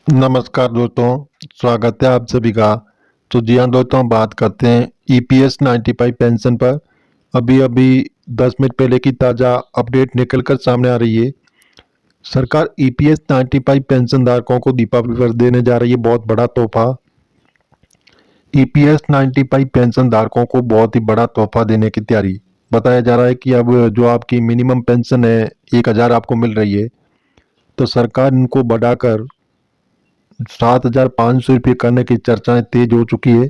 नमस्कार दोस्तों, स्वागत है आप सभी का। तो जी हाँ दोस्तों, बात करते हैं ईपीएस 95 पेंशन पर। अभी अभी 10 मिनट पहले की ताज़ा अपडेट निकल कर सामने आ रही है। सरकार ईपीएस 95 पेंशन धारकों को दीपावली पर देने जा रही है बहुत बड़ा तोहफा। ईपीएस 95 पेंशन धारकों को बहुत ही बड़ा तोहफा देने की तैयारी। बताया जा रहा है कि अब जो आपकी मिनिमम पेंशन है 1,000 आपको मिल रही है, तो सरकार इनको बढ़ाकर 7,500 रुपये करने की चर्चाएं तेज हो चुकी है।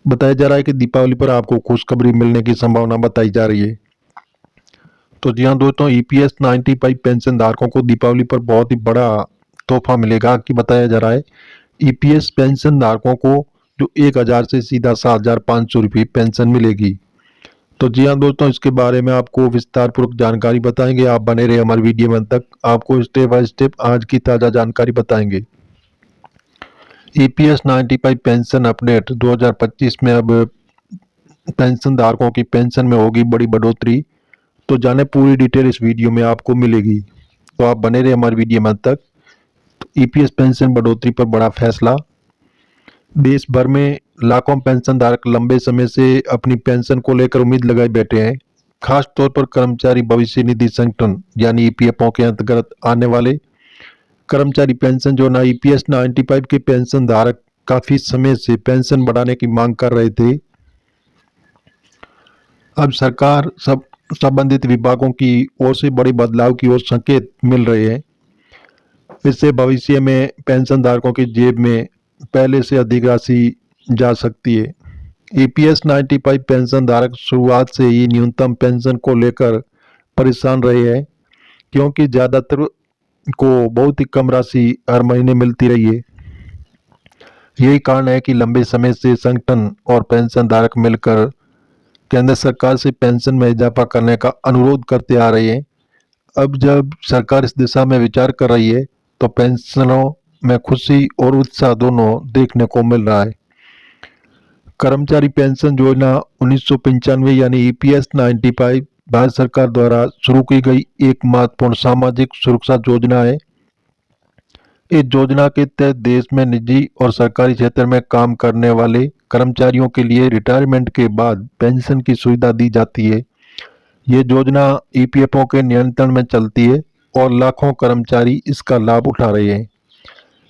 बताया जा रहा है कि दीपावली पर आपको खुशखबरी मिलने की संभावना बताई जा रही है। तो जी हाँ दोस्तों, ईपीएस 95 पेंशन धारकों को दीपावली पर बहुत ही बड़ा तोहफा मिलेगा कि बताया जा रहा है। ईपीएस पेंशन धारकों को जो 1,000 से सीधा 7,500 रुपये पेंशन मिलेगी। तो जी हाँ दोस्तों, इसके बारे में आपको विस्तार पूर्वक जानकारी बताएंगे। आप बने रहे हमारे वीडियो में अंत तक, आपको स्टेप बाय स्टेप आज की ताज़ा जानकारी बताएंगे। ईपीएस 95 पेंशन अपडेट 2025 में अब पेंशन धारकों की पेंशन में होगी बड़ी बढ़ोतरी। तो जाने पूरी डिटेल इस वीडियो में आपको मिलेगी, तो आप बने रहे हमारे वीडियो में अंत तक। तो ईपीएस पेंशन बढ़ोतरी पर बड़ा फैसला। देश भर में लाखों पेंशन धारक लंबे समय से अपनी पेंशन को लेकर उम्मीद लगाए बैठे हैं। खास तौर पर कर्मचारी भविष्य निधि संगठन यानी ईपीएफओ के अंतर्गत आने वाले कर्मचारी पेंशन जो ना ईपीएस 95 के पेंशन धारक काफी समय से पेंशन बढ़ाने की मांग कर रहे थे। अब सरकार सब संबंधित विभागों की ओर से बड़े बदलाव की ओर संकेत मिल रहे हैं। इससे भविष्य में पेंशन धारकों की जेब में पहले से अधिक राशि जा सकती है। ईपीएस 95 पेंशन धारक शुरुआत से ही न्यूनतम पेंशन को लेकर परेशान रहे हैं, क्योंकि ज्यादातर को बहुत ही कम राशि हर महीने मिलती रही है। यही कारण है कि लंबे समय से संगठन और पेंशन धारक मिलकर केंद्र सरकार से पेंशन में इजाफा करने का अनुरोध करते आ रहे हैं। अब जब सरकार इस दिशा में विचार कर रही है, तो पेंशनों में खुशी और उत्साह दोनों देखने को मिल रहा है। कर्मचारी पेंशन योजना 1995 यानी ईपीएस 95 भारत सरकार द्वारा शुरू की गई एक महत्वपूर्ण सामाजिक सुरक्षा योजना है। इस योजना के तहत देश में निजी और सरकारी क्षेत्र में काम करने वाले कर्मचारियों के लिए रिटायरमेंट के बाद पेंशन की सुविधा दी जाती है। ये योजना ईपीएफओ के नियंत्रण में चलती है और लाखों कर्मचारी इसका लाभ उठा रहे हैं।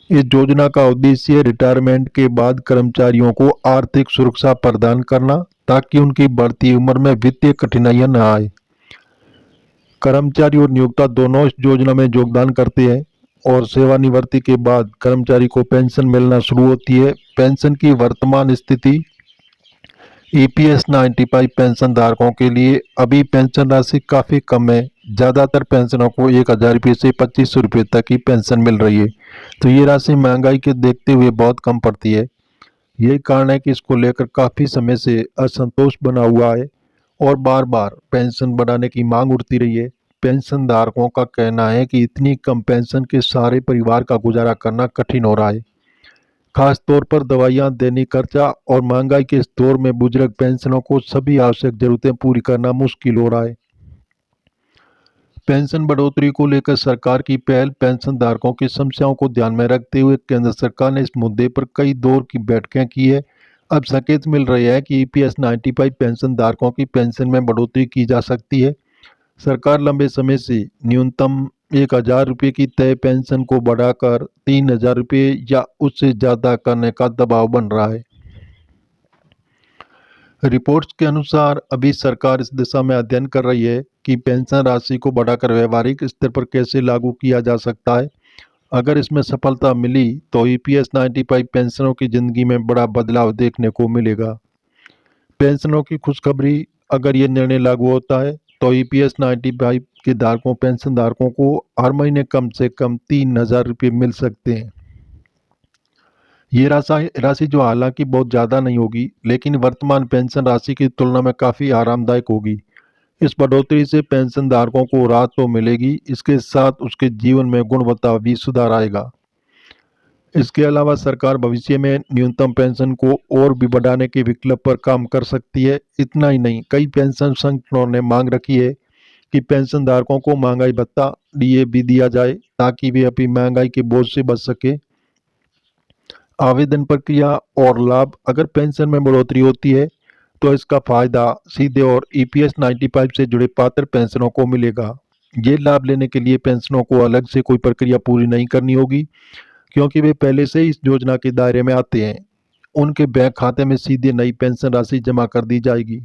इस योजना का उद्देश्य रिटायरमेंट के बाद कर्मचारियों को आर्थिक सुरक्षा प्रदान करना, ताकि उनकी बढ़ती उम्र में वित्तीय कठिनाइयां न आए। कर्मचारी और नियोक्ता दोनों इस योजना में योगदान करते हैं और सेवानिवृत्ति के बाद कर्मचारी को पेंशन मिलना शुरू होती है। पेंशन की वर्तमान स्थिति। ईपीएस 95 पेंशन धारकों के लिए अभी पेंशन राशि काफ़ी कम है। ज़्यादातर पेंशनों को 1,000 रुपये से 2,500 रुपये तक की पेंशन मिल रही है। तो ये राशि महंगाई के देखते हुए बहुत कम पड़ती है। यही कारण है कि इसको लेकर काफ़ी समय से असंतोष बना हुआ है और बार बार पेंशन बढ़ाने की मांग उठती रही है। पेंशन धारकों का कहना है कि इतनी कम पेंशन के सारे परिवार का गुजारा करना कठिन हो रहा है। खास तौर पर दवाइयाँ, दैनिक खर्चा और महंगाई के इस दौर में बुजुर्ग पेंशनों को सभी आवश्यक जरूरतें पूरी करना मुश्किल हो रहा है। पेंशन बढ़ोतरी को लेकर सरकार की पहल। पेंशन धारकों की समस्याओं को ध्यान में रखते हुए केंद्र सरकार ने इस मुद्दे पर कई दौर की बैठकें की है। अब संकेत मिल रहे हैं कि ईपीएस 95 पेंशन धारकों की पेंशन में बढ़ोतरी की जा सकती है। सरकार लंबे समय से न्यूनतम 1,000 रुपये की तय पेंशन को बढ़ाकर 3,000 रुपये या उससे ज़्यादा करने का दबाव बन रहा है। रिपोर्ट्स के अनुसार अभी सरकार इस दिशा में अध्ययन कर रही है कि पेंशन राशि को बढ़ाकर व्यवहारिक स्तर पर कैसे लागू किया जा सकता है। अगर इसमें सफलता मिली तो ईपीएस 95 पेंशनों की जिंदगी में बड़ा बदलाव देखने को मिलेगा। पेंशनों की खुशखबरी। अगर ये निर्णय लागू होता है तो ईपीएस 95 के धारकों पेंशन धारकों को हर महीने कम से कम 3,000 रुपये मिल सकते हैं। ये राशि जो हालांकि बहुत ज़्यादा नहीं होगी, लेकिन वर्तमान पेंशन राशि की तुलना में काफ़ी आरामदायक होगी। इस बढ़ोतरी से पेंशन धारकों को राहत तो मिलेगी, इसके साथ उसके जीवन में गुणवत्ता भी सुधार आएगा। इसके अलावा सरकार भविष्य में न्यूनतम पेंशन को और भी बढ़ाने के विकल्प पर काम कर सकती है। इतना ही नहीं, कई पेंशन संगठनों ने मांग रखी है कि पेंशन धारकों को महंगाई भत्ता डीए भी दिया जाए, ताकि वे अपनी महंगाई के बोझ से बच सके। आवेदन प्रक्रिया और लाभ। अगर पेंशन में बढ़ोतरी होती है तो इसका फायदा सीधे और ईपीएस 95 से जुड़े पात्र पेंशनों को मिलेगा। ये लाभ लेने के लिए पेंशनों को अलग से कोई प्रक्रिया पूरी नहीं करनी होगी, क्योंकि वे पहले से इस योजना के दायरे में आते हैं। उनके बैंक खाते में सीधे नई पेंशन राशि जमा कर दी जाएगी।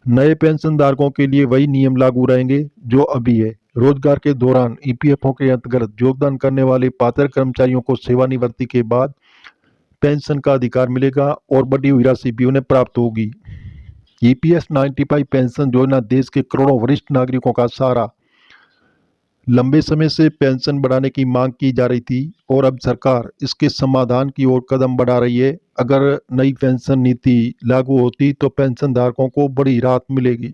नए पेंशन धारकों के लिए वही नियम लागू रहेंगे जो अभी है। रोजगार के दौरान ईपीएफओ के अंतर्गत योगदान करने वाले पात्र कर्मचारियों को सेवानिवृत्ति के बाद पेंशन का अधिकार मिलेगा और बढ़ी हुई राशि भी उन्हें प्राप्त होगी। ईपीएस 95 पेंशन योजना देश के करोड़ों वरिष्ठ नागरिकों का सहारा। लंबे समय से पेंशन बढ़ाने की मांग की जा रही थी और अब सरकार इसके समाधान की ओर कदम बढ़ा रही है। अगर नई पेंशन नीति लागू होती तो पेंशन धारकों को बड़ी राहत मिलेगी,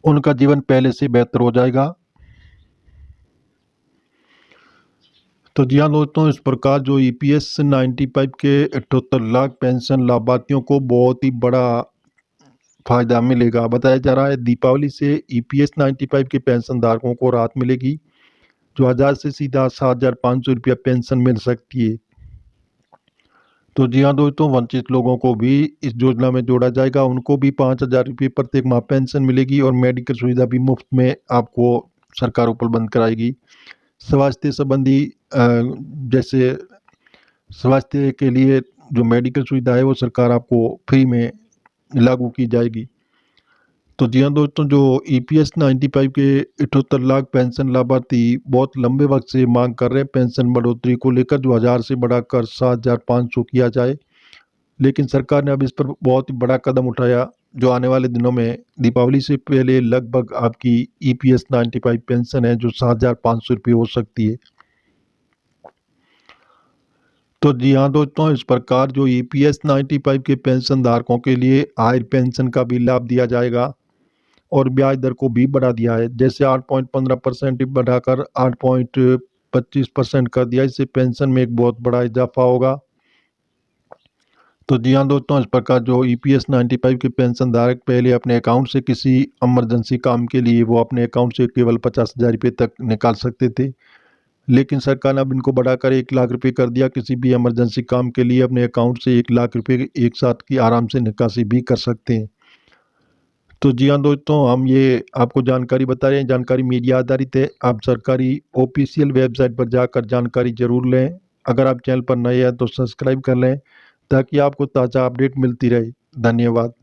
उनका जीवन पहले से बेहतर हो जाएगा। तो जी हाँ दोस्तों, इस प्रकार जो ईपीएस 95 के 78 लाख पेंशन लाभार्थियों को बहुत ही बड़ा फायदा मिलेगा। बताया जा रहा है दीपावली से ईपीएस 95 के पेंशन धारकों को राहत मिलेगी, जो 1000 से सीधा 7500 रुपया पेंशन मिल सकती है। तो जी हाँ दोस्तों, वंचित लोगों को भी इस योजना में जोड़ा जाएगा। उनको भी 5000 रुपये प्रत्येक माह पेंशन मिलेगी और मेडिकल सुविधा भी मुफ्त में आपको सरकार उपलब्ध कराएगी। स्वास्थ्य संबंधी जैसे स्वास्थ्य के लिए जो मेडिकल सुविधा है वो सरकार आपको फ्री में लागू की जाएगी। तो जी हाँ दोस्तों, जो ईपीएस 95 के 78 लाख पेंशन लाभार्थी बहुत लंबे वक्त से मांग कर रहे हैं पेंशन बढ़ोतरी को लेकर, जो 1000 से बढ़ाकर 7500 किया जाए। लेकिन सरकार ने अब इस पर बहुत ही बड़ा कदम उठाया, जो आने वाले दिनों में दीपावली से पहले लगभग आपकी ईपीएस 95 पेंशन है जो 7500 रुपये हो सकती है। तो जी हाँ दोस्तों, इस प्रकार जो ईपीएस 95 के पेंशन धारकों के लिए हायर पेंशन का भी लाभ दिया जाएगा और ब्याज दर को भी बढ़ा दिया है। जैसे 8.15% बढ़ाकर 8.25% कर दिया। इससे पेंशन में एक बहुत बड़ा इजाफा होगा। तो जी हाँ दोस्तों, इस प्रकार जो ईपीएस 95 के पेंशन धारक पहले अपने अकाउंट से किसी इमरजेंसी काम के लिए वो अपने अकाउंट से केवल 50,000 रुपये तक निकाल सकते थे, लेकिन सरकार ने अब इनको बढ़ाकर 1 लाख रुपये कर दिया। किसी भी इमरजेंसी काम के लिए अपने अकाउंट से 1 लाख रुपये एक साथ की आराम से निकासी भी कर सकते हैं। तो जी हाँ दोस्तों, हम ये आपको जानकारी बता रहे हैं, जानकारी मीडिया आधारित है। आप सरकारी ऑफिशियल वेबसाइट पर जाकर जानकारी जरूर लें। अगर आप चैनल पर नए हैं तो सब्सक्राइब कर लें ताकि आपको ताज़ा अपडेट मिलती रहे। धन्यवाद।